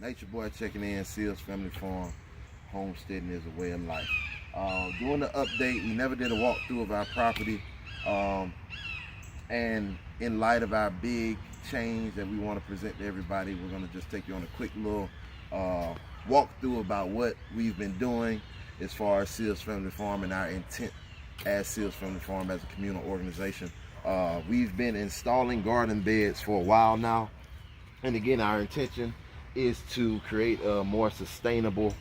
Nature Boy checking in. Seals Family Farm. Homesteading is a way of life. Doing the update, we never did a walkthrough of our property. And in light of our big change that we want to present to everybody, we're going to just take you on a quick little walkthrough about what we've been doing as far as Seals Family Farm and our intent as Seals Family Farm as a communal organization. We've been installing garden beds for a while now. And again, our intention is to create a more sustainable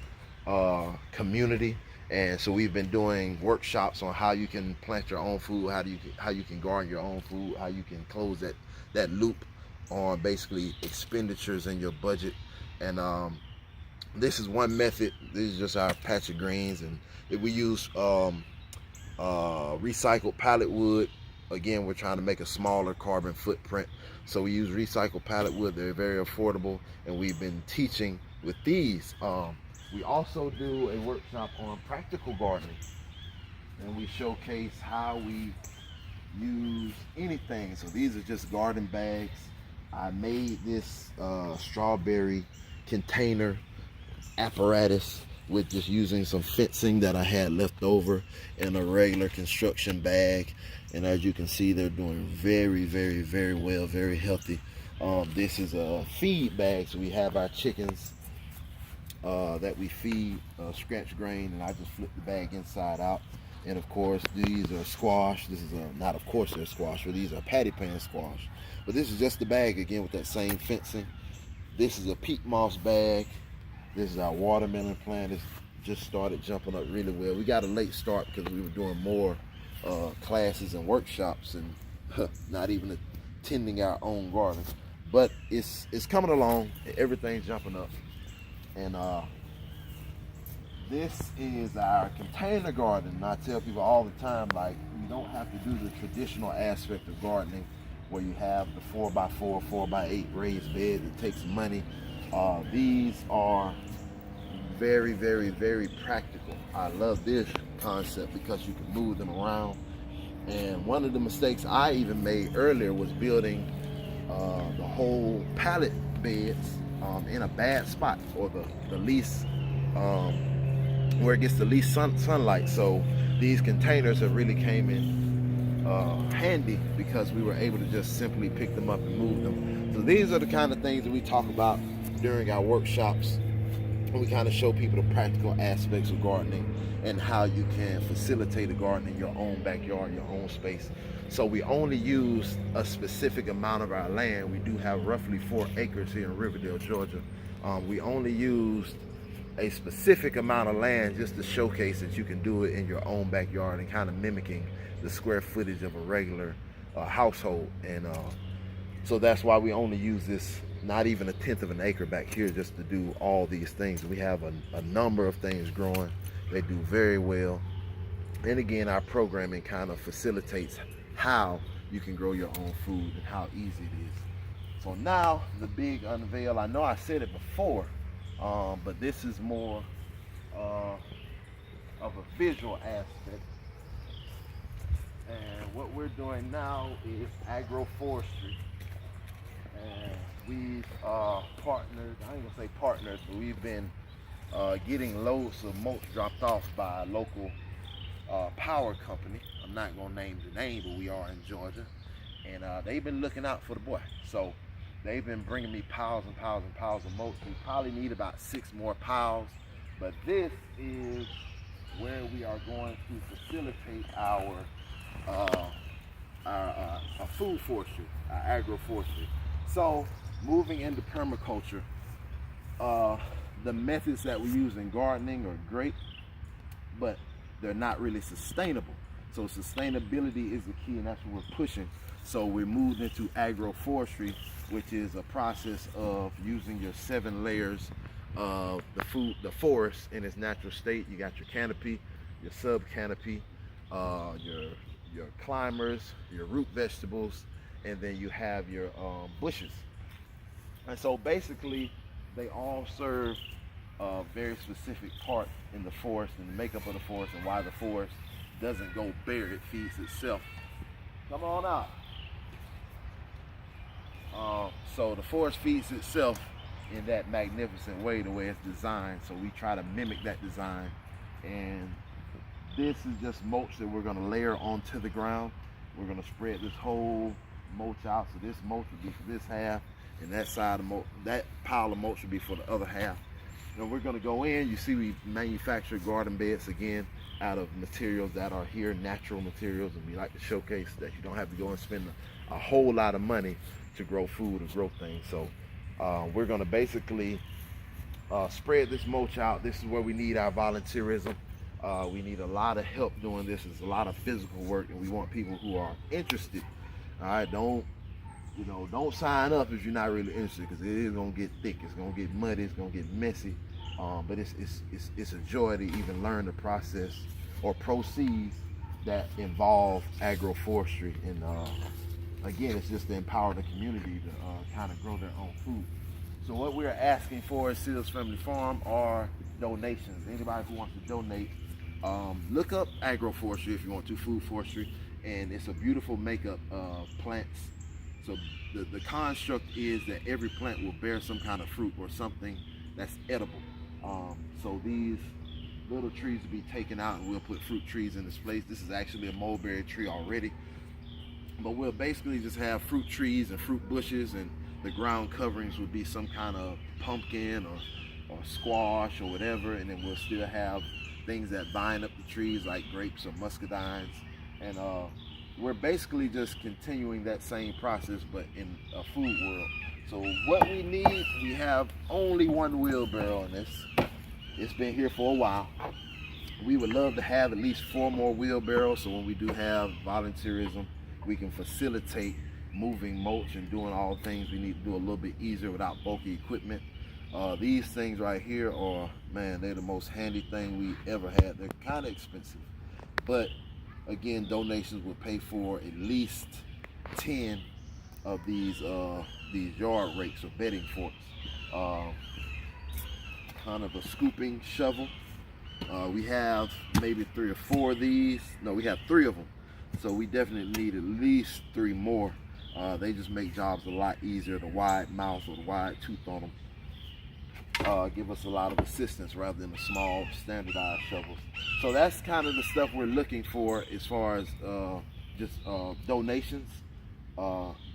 community. And so we've been doing workshops on how you can plant your own food, how you can garden your own food, how you can close that loop on basically expenditures in your budget. And this is one method. This is just our patch of greens, and we use recycled pallet wood. Again, we're trying to make a smaller carbon footprint, so we use recycled pallet wood. They're very affordable, and we've been teaching with these. We also do a workshop on practical gardening, and we showcase how we use anything. So these are just garden bags. I made this strawberry container apparatus with just using some fencing that I had left over in a regular construction bag. And as you can see, they're doing very, very, very well, very healthy. This is a feed bag, so we have our chickens that we feed scratch grain, and I just flip the bag inside out. And of course, these are squash. This is not of course they're squash, but these are patty pan squash. But this is just the bag again with that same fencing. This is a peat moss bag. This is our watermelon plant. It's just started jumping up really well. We got a late start because we were doing more classes and workshops and not even attending our own garden. But it's coming along. Everything's jumping up. And this is our container garden. And I tell people all the time, like, you don't have to do the traditional aspect of gardening where you have the 4x4, 4x8 raised beds. It takes money. These are very, very, very practical. I love this concept because you can move them around. And one of the mistakes I even made earlier was building the whole pallet beds in a bad spot, or the least where it gets the least sunlight. So these containers have really came in handy because we were able to just simply pick them up and move them. So these are the kind of things that we talk about during our workshops, and we kind of show people the practical aspects of gardening and how you can facilitate a garden in your own backyard, your own space. So we only use a specific amount of our land. We do have roughly 4 acres here in Riverdale, Georgia. We only used a specific amount of land just to showcase that you can do it in your own backyard and kind of mimicking the square footage of a regular household. And so that's why we only use this, not even 1/10 of an acre back here, just to do all these things. We have a number of things growing. They do very well. And again, our programming kind of facilitates how you can grow your own food and how easy it is. So now the big unveil. I know I said it before, but this is more of a visual aspect. And what we're doing now is agroforestry. And we've partnered, I ain't gonna say partners, but we've been getting loads of mulch dropped off by a local power company. I'm not gonna name the name, but we are in Georgia, and they've been looking out for the boy. So they've been bringing me piles and piles and piles of mulch. We probably need about 6 more piles, but this is where we are going to facilitate our food forestry, our agroforestry. So moving into permaculture, the methods that we use in gardening are great, but they're not really sustainable. So sustainability is the key, and that's what we're pushing. So we moved into agroforestry, which is a process of using your 7 layers of the forest in its natural state. You got your canopy, your sub canopy, your climbers, your root vegetables, and then you have your bushes. And so basically they all serve a very specific part in the forest and the makeup of the forest and why the forest doesn't go bare, it feeds itself. Come on out. So the forest feeds itself in that magnificent way, the way it's designed. So we try to mimic that design. And this is just mulch that we're gonna layer onto the ground. We're gonna spread this whole mulch out. So this mulch will be for this half, and that side of mulch, that pile of mulch will be for the other half. And we're gonna go in, you see we manufacture garden beds again out of materials that are here, natural materials, and we like to showcase that you don't have to go and spend a whole lot of money to grow food or grow things. So we're gonna basically spread this mulch out. This is where we need our volunteerism. We need a lot of help doing this. It's a lot of physical work, and we want people who are interested. All right, don't sign up if you're not really interested, because it is gonna get thick. It's gonna get muddy. It's gonna get messy. But it's a joy to even learn the process or proceeds that involve agroforestry. And again, it's just to empower the community to kind of grow their own food. So what we're asking for at Seals Family Farm are donations. Anybody who wants to donate, look up agroforestry if you want to, food forestry, and it's a beautiful makeup of plants. So the construct is that every plant will bear some kind of fruit or something that's edible. So these little trees will be taken out, and we'll put fruit trees in this place. This is actually a mulberry tree already, but we'll basically just have fruit trees and fruit bushes, and the ground coverings will be some kind of pumpkin or squash or whatever, and then we'll still have things that vine up the trees like grapes or muscadines. And we're basically just continuing that same process, but in a food world. So what we need, we have only one wheelbarrow, and it's been here for a while. We would love to have at least 4 more wheelbarrows, so when we do have volunteerism, we can facilitate moving mulch and doing all the things we need to do a little bit easier without bulky equipment. These things right here are, man, they're the most handy thing we ever had. They're kind of expensive, but again, donations will pay for at least 10 of these yard rakes or bedding forks. Kind of a scooping shovel. We have maybe 3 or 4 of these. No, we have 3 of them. So we definitely need at least 3 more. They just make jobs a lot easier. The wide mouth or the wide tooth on them give us a lot of assistance rather than the small standardized shovels. So that's kind of the stuff we're looking for as far as just donations.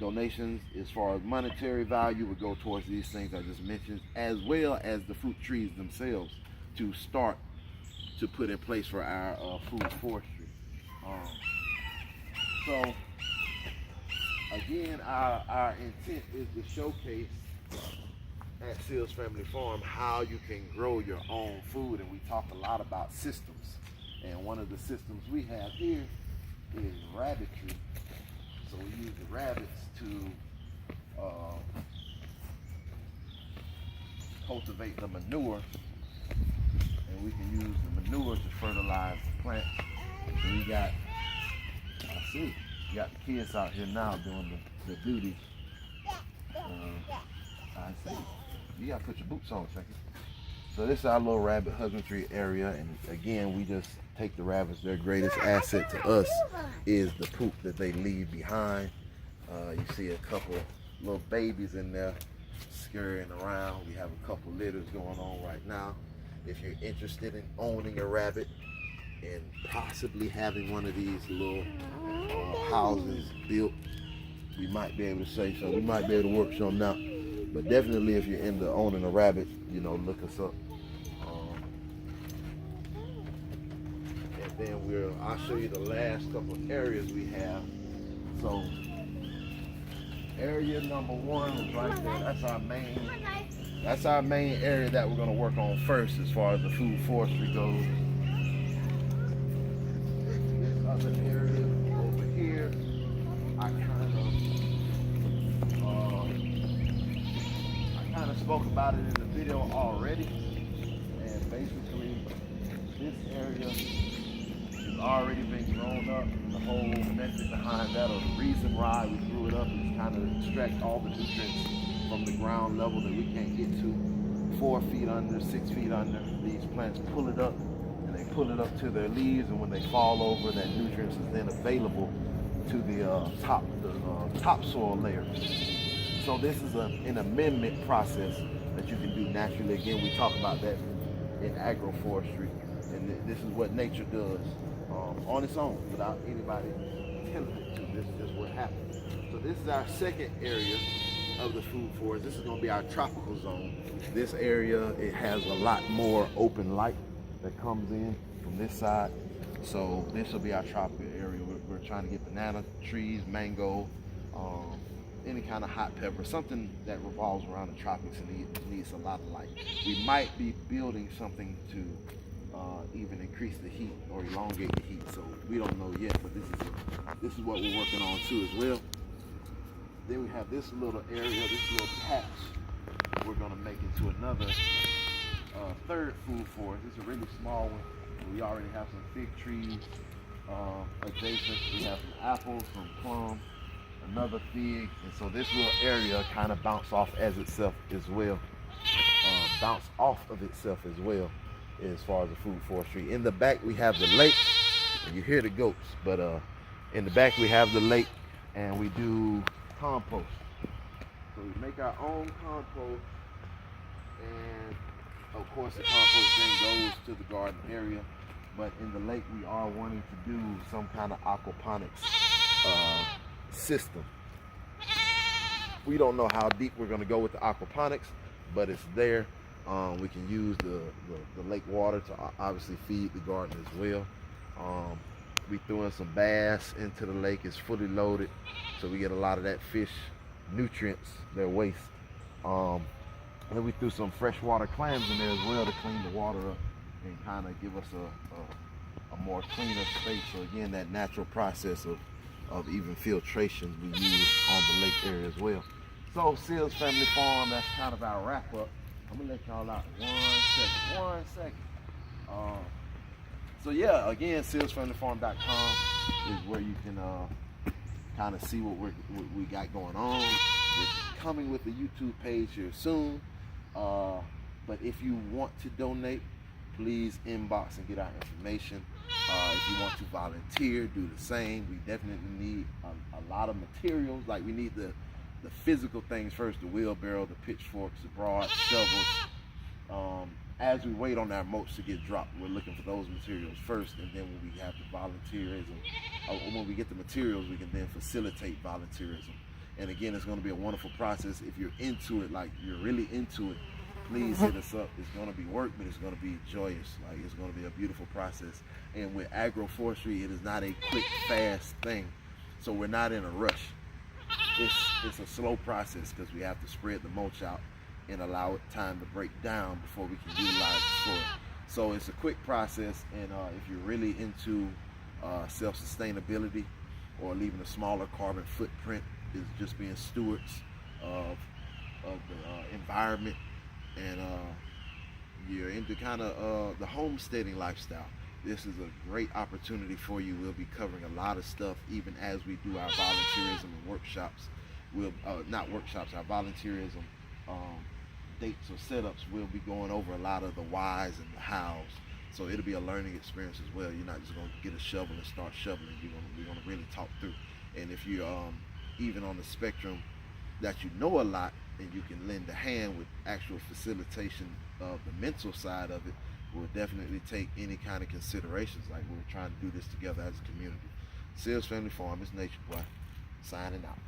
Donations as far as monetary value would go towards these things I just mentioned, as well as the fruit trees themselves to start to put in place for our food forestry. So again, our intent is to showcase at Seals Family Farm how you can grow your own food, and we talk a lot about systems, and one of the systems we have here is rabbitry. So we use the rabbits to cultivate the manure, and we can use the manure to fertilize the plant. So we got, we got the kids out here now doing the duty. I see. You gotta put your boots on a second. So this is our little rabbit husbandry area, and again, we just take the rabbits. Their greatest asset to us is the poop that they leave behind. You see a couple little babies in there scurrying around. We have a couple litters going on right now. If you're interested in owning a rabbit and possibly having one of these little houses built, we might be able to say so. We might be able to work something out. But definitely, if you're into owning a rabbit, look us up. And then I'll show you the last couple of areas we have. So area number 1 is right there. That's our main area that we're going to work on first as far as the food forestry goes. This other area over here, I kind of spoke about it in the video already, and basically this area has already been grown up. The whole method behind that, or the reason why we grew it up, is kind of extract all the nutrients from the ground level that we can't get to. 4 feet under, 6 feet under, these plants pull it up, and they pull it up to their leaves, and when they fall over, that nutrients is then available to the topsoil layer. So this is an amendment process that you can do naturally. Again, we talk about that in agroforestry, and this is what nature does on its own without anybody telling it to. This is just what happens. So this is our second area of the food forest. This is going to be our tropical zone. This area, it has a lot more open light that comes in from this side. So this will be our tropical area. We're trying to get banana trees, mango, any kind of hot pepper, something that revolves around the tropics and needs a lot of light. We might be building something to even increase the heat or elongate the heat. So we don't know yet, but this is what we're working on too as well. Then we have this little area, this little patch we're gonna make into another third food forest. It's a really small one. We already have some fig trees adjacent. We have some apples, some plum, another fig, and so this little area kind of bounce off of itself as well. As far as the food forestry. In the back we have the lake, and you hear the goats, but in the back we have the lake, and we do compost. So we make our own compost, and of course the compost then goes to the garden area. But in the lake we are wanting to do some kind of aquaponics system. We don't know how deep we're going to go with the aquaponics, but it's there. We can use the lake water to obviously feed the garden as well. We threw in some bass into the lake. It's fully loaded, so we get a lot of that fish nutrients, their waste. And we threw some freshwater clams in there as well to clean the water up and kind of give us a more cleaner space. So again, that natural process of even filtration we use on the lake area as well. So Seals Family Farm, that's kind of our wrap up. I'm gonna let y'all out one second. So yeah, again, sealsfamilyfarm.com is where you can kind of see what we got going on. We're coming with the YouTube page here soon. But if you want to donate, please inbox and get our information. If you want to volunteer, do the same. We definitely need a lot of materials. Like we need the physical things first, the wheelbarrow, the pitchforks, the broad shovels. As we wait on our mulch to get dropped, we're looking for those materials first, and then when we have the volunteerism, when we get the materials, we can then facilitate volunteerism. And again, it's going to be a wonderful process. If you're into it, like you're really into it, please hit us up. It's going to be work, but it's going to be joyous. Like it's going to be a beautiful process. And with agroforestry, it is not a quick, fast thing. So we're not in a rush. It's a slow process because we have to spread the mulch out and allow it time to break down before we can utilize the soil. So it's a quick process, and if you're really into self-sustainability or leaving a smaller carbon footprint, is just being stewards of the environment, and you're into kind of the homesteading lifestyle, this is a great opportunity for you. We'll be covering a lot of stuff even as we do our volunteerism and workshops. Not workshops, our volunteerism dates or setups. We'll be going over a lot of the whys and the hows. So it'll be a learning experience as well. You're not just going to get a shovel and start shoveling. We're going to really talk through. And if you're even on the spectrum that you know a lot and you can lend a hand with actual facilitation of the mental side of it, we'll definitely take any kind of considerations. Like we're trying to do this together as a community. Seals Family Farm, it's Nature Boy, signing out.